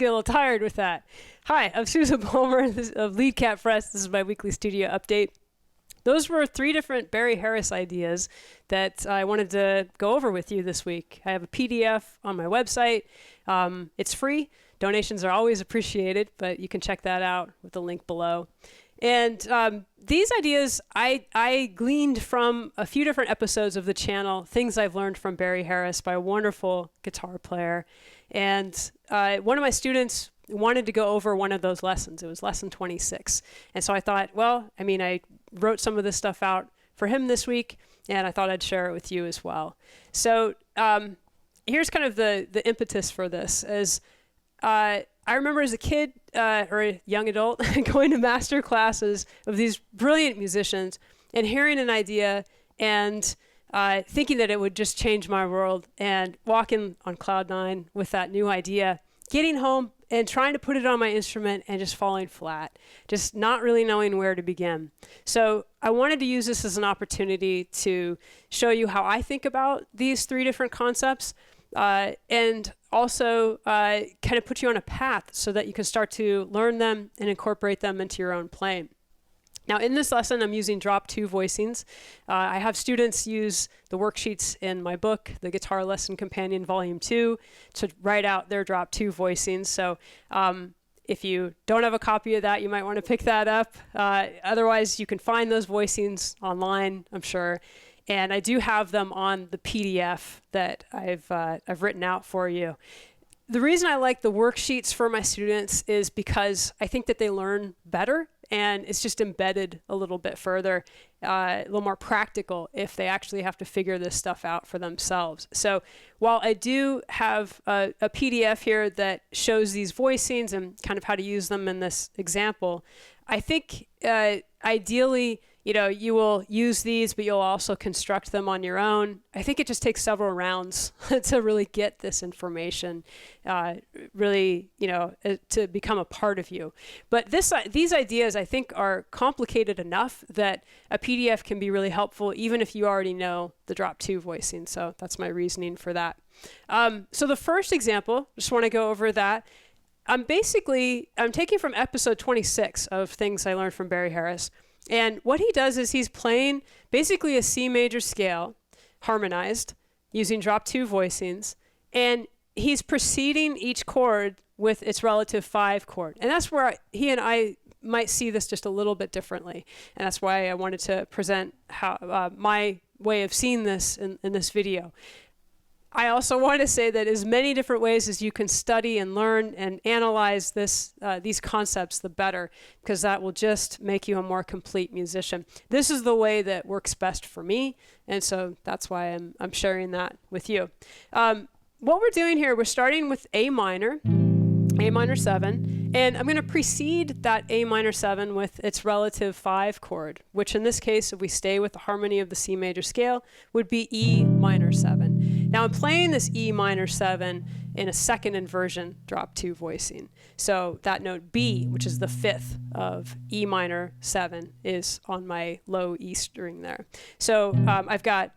get a little tired with that. Hi, I'm Susan Palmer of Lead Cat Press. This is my weekly studio update. Those were 3 different Barry Harris ideas that I wanted to go over with you this week. I have a PDF on my website. It's free. Donations are always appreciated, but you can check that out with the link below. And these ideas I gleaned from a few different episodes of the channel, things I've learned from Barry Harris by a wonderful guitar player. And one of my students wanted to go over one of those lessons. It was lesson 26. And so I thought, well, I wrote some of this stuff out for him this week, and I thought I'd share it with you as well. So here's kind of the impetus for this. I remember as a kid or a young adult going to master classes of these brilliant musicians and hearing an idea and thinking that it would just change my world, and walking on cloud 9 with that new idea, getting home and trying to put it on my instrument and just falling flat, just not really knowing where to begin. So I wanted to use this as an opportunity to show you how I think about these 3 different concepts, and also kind of put you on a path so that you can start to learn them and incorporate them into your own playing. Now, in this lesson, I'm using drop 2 voicings. I have students use the worksheets in my book, The Guitar Lesson Companion Volume 2, to write out their drop 2 voicings. So if you don't have a copy of that, you might want to pick that up. Otherwise, you can find those voicings online, I'm sure. And I do have them on the PDF that I've written out for you. The reason I like the worksheets for my students is because I think that they learn better, and it's just embedded a little bit further, a little more practical if they actually have to figure this stuff out for themselves. So while I do have a PDF here that shows these voicings and kind of how to use them in this example, I think ideally, you will use these, but you'll also construct them on your own. I think it just takes several rounds to really get this information, really, to become a part of you. But these ideas, I think, are complicated enough that a PDF can be really helpful, even if you already know the drop 2 voicing. So that's my reasoning for that. So the first example, just want to go over that. I'm taking from episode 26 of Things I Learned from Barry Harris. And what he does is he's playing basically a C major scale, harmonized, using drop 2 voicings. And he's preceding each chord with its relative 5 chord. And that's where he and I might see this just a little bit differently. And that's why I wanted to present how my way of seeing this in this video. I also want to say that as many different ways as you can study and learn and analyze these concepts, the better, because that will just make you a more complete musician. This is the way that works best for me, and so that's why I'm sharing that with you. What we're doing here, we're starting with A minor 7, and I'm going to precede that A minor 7 with its relative 5 chord, which in this case, if we stay with the harmony of the C major scale, would be E minor 7. Now I'm playing this E minor 7 in a second inversion drop 2 voicing. So that note B, which is the 5th of E minor 7, is on my low E string there. So I've got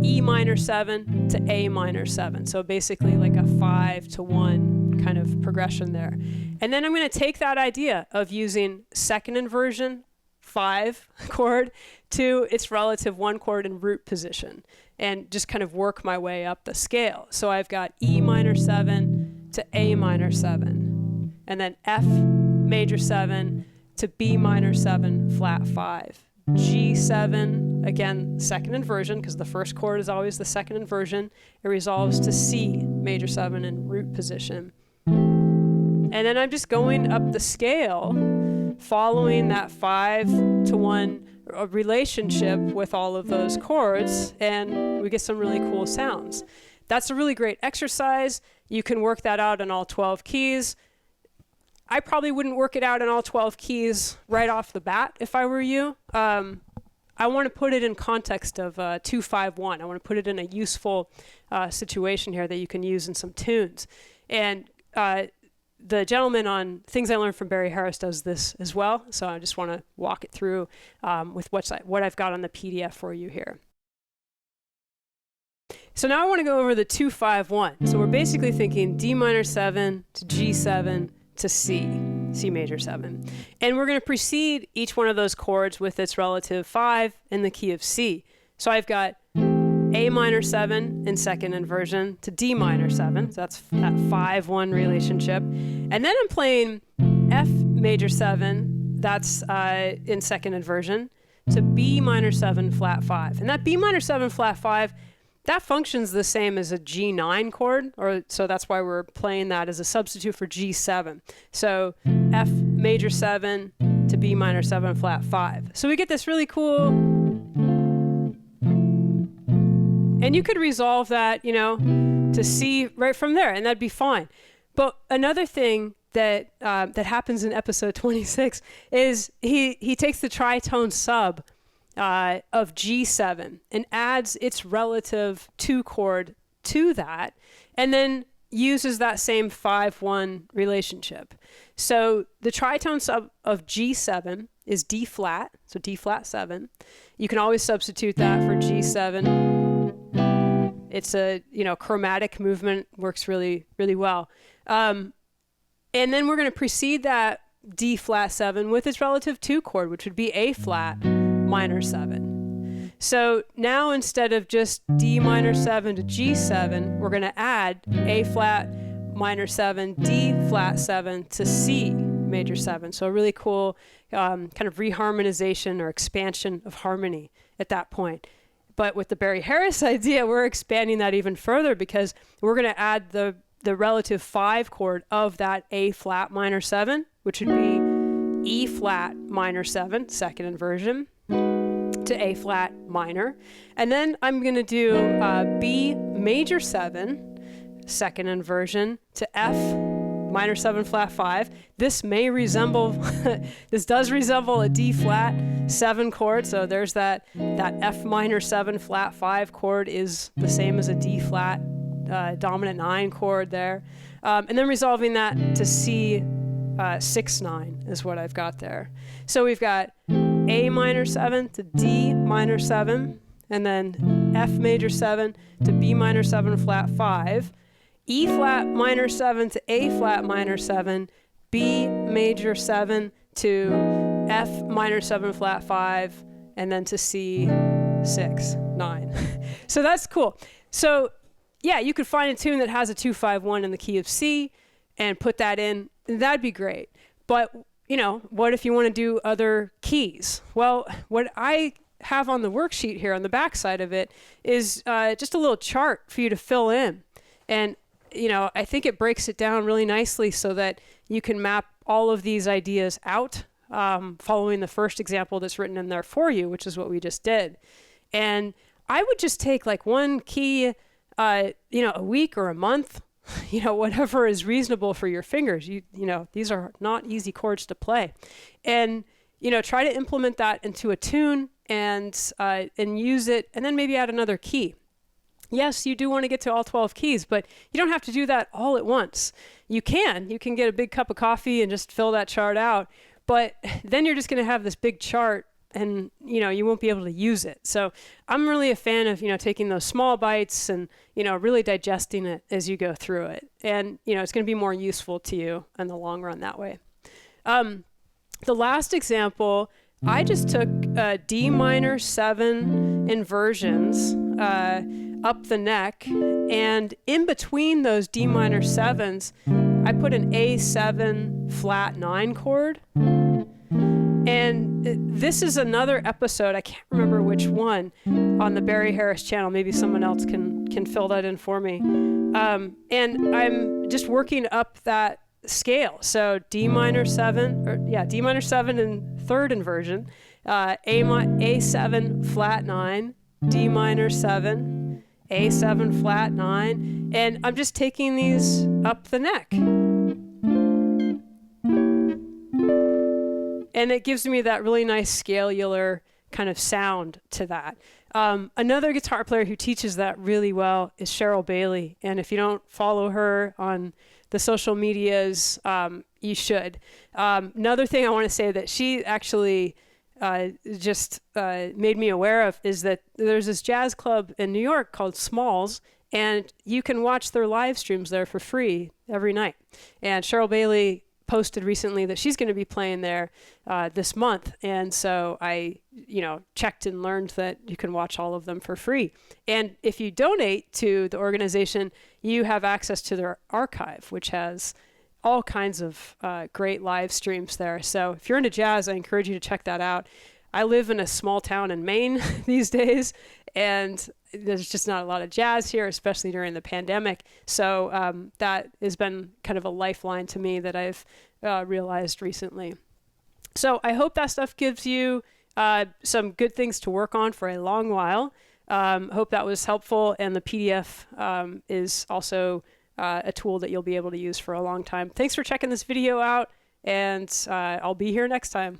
E minor 7 to A minor 7. So basically like a 5 to 1 kind of progression there. And then I'm going to take that idea of using second inversion 5 chord to its relative 1 chord in root position, and just kind of work my way up the scale. So I've got E minor 7 to A minor 7, and then F major 7 to B minor 7 flat 5. G7, again, second inversion, because the first chord is always the second inversion. It resolves to C major 7 in root position. And then I'm just going up the scale, following that 5 to 1 relationship with all of those chords, and we get some really cool sounds. That's a really great exercise. You can work that out in all 12 keys. I probably wouldn't work it out in all 12 keys right off the bat if I were you. I want to put it in context of 2-5-1. I want to put it in a useful situation here that you can use in some tunes. And the gentleman on Things I Learned from Barry Harris does this as well. So I just want to walk it through with what I've got on the PDF for you here. So now I want to go over the 2-5-1. So we're basically thinking D minor 7 to G7 to C major 7. And we're going to precede each one of those chords with its relative 5 in the key of C. So I've got A minor 7 in second inversion to D minor 7. So that's that 5-1 relationship. And then I'm playing F major 7, that's in second inversion, to B minor 7 flat 5. And that B minor 7 flat 5, that functions the same as a G9 chord, so that's why we're playing that as a substitute for G7. So F major 7 to B minor 7 flat 5. So we get this really cool, and you could resolve that, to C right from there, and that'd be fine. But another thing that happens in episode 26 is he takes the tritone sub of G7 and adds its relative 2 chord to that, and then uses that same 5-1 relationship. So the tritone sub of G7 is D flat, so D flat 7. You can always substitute that for G7. It's a chromatic movement, works really, really well. And then we're going to precede that D flat 7 with its relative 2 chord, which would be A flat minor 7. So now instead of just D minor 7 to G7, we're going to add A flat minor 7, D flat 7 to C major 7. So a really cool kind of reharmonization or expansion of harmony at that point. But with the Barry Harris idea, we're expanding that even further because we're going to add the relative 5 chord of that A flat minor 7, which would be E flat minor 7, second inversion, to A flat minor. And then I'm going to do B major 7, second inversion, to F minor 7 flat 5. This does resemble a D flat 7 chord. So there's that F minor 7 flat 5 chord is the same as a D flat dominant 9 chord there. And then resolving that to C 6-9 is what I've got there. So we've got A minor 7 to D minor 7, and then F major 7 to B minor 7 flat 5, E flat minor 7 to A flat minor 7, B major 7 to F minor 7 flat 5, and then to C 6-9. So that's cool. So yeah, you could find a tune that has a 2-5-1 in the key of C and put that in. That'd be great. But, what if you want to do other keys? Well, what I have on the worksheet here on the back side of it is just a little chart for you to fill in. And, I think it breaks it down really nicely so that you can map all of these ideas out following the first example that's written in there for you, which is what we just did. And I would just take like one key a week or a month, whatever is reasonable for your fingers. These are not easy chords to play, and try to implement that into a tune and use it, and then maybe add another key. Yes, you do want to get to all 12 keys, but you don't have to do that all at once. You can get a big cup of coffee and just fill that chart out, but then you're just going to have this big chart and you won't be able to use it. So I'm really a fan of taking those small bites and really digesting it as you go through it, and it's going to be more useful to you in the long run that way. The last example, I just took D minor 7 inversions up the neck, and in between those D minor 7s I put an A7 flat 9 chord. And this is another episode, I can't remember which one, on the Barry Harris channel. Maybe someone else can fill that in for me. And I'm just working up that scale. So D minor 7 in third inversion, A7 flat 9, D minor 7, A7 flat 9, and I'm just taking these up the neck. And it gives me that really nice scalular kind of sound to that. Another guitar player who teaches that really well is Cheryl Bailey. And if you don't follow her on the social medias, you should. Another thing I want to say that she actually just made me aware of is that there's this jazz club in New York called Smalls, and you can watch their live streams there for free every night. And Cheryl Bailey posted recently that she's going to be playing there this month, and so I checked and learned that you can watch all of them for free. And if you donate to the organization, you have access to their archive, which has all kinds of great live streams there. So if you're into jazz, I encourage you to check that out. I live in a small town in Maine these days, and there's just not a lot of jazz here, especially during the pandemic. So that has been kind of a lifeline to me that I've realized recently. So I hope that stuff gives you some good things to work on for a long while. Hope that was helpful, and the PDF is also a tool that you'll be able to use for a long time. Thanks for checking this video out, and I'll be here next time.